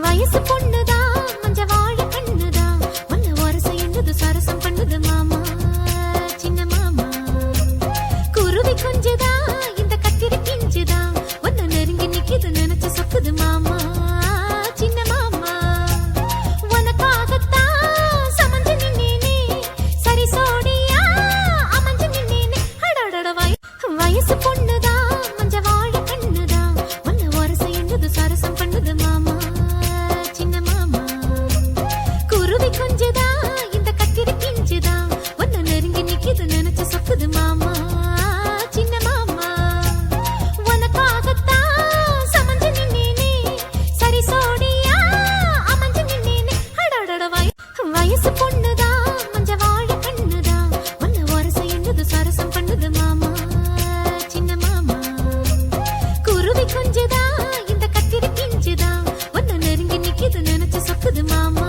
வயசு பொண்ணுதா மஞ்ச வாழ கண்ணுதா ஒன்ன வரச என்னது சரசம் பண்ணுது மாமா சின்ன மாமா குருவி கொஞ்சதா இந்த கத்திரி பிஞ்சுதா ஒன்ன நெருங்கி நிக்கிது நினைச்சு சொக்குது மாமா சின்ன மாமா உனக்காகத்தான் சமஞ்சு நின்னேனே சரி சோடியா அமைஞ்சு நின்னேனே அடடட வயசு பொண்ணுதா மஞ்ச வாழ கண்ணுதா ஒன்ன வரச என்னது சரசம் பண்ணுது மாமா கொஞ்சதா இந்த கத்திரி பிஞ்சுதா ஒன்ன நெருங்கி நிக்கிது நினைச்சு சொக்குது மாமா சின்ன மாமா உனக்காகத்தான் சமஞ்சு நின்னேனே சரி சோடியா அமைஞ்சு நின்னேனே அடடட வயசு பொண்ணுதா மஞ்ச வாழ கண்ணுதா ஒன்ன வரச என்னது சரசம் பண்ணுது மாமா சின்ன மாமா குருவி கொஞ்சதா இந்த கத்திரி பிஞ்சுதா ஒன்ன நெருங்கி நிக்கிது நினைச்சு சொக்குது மாமா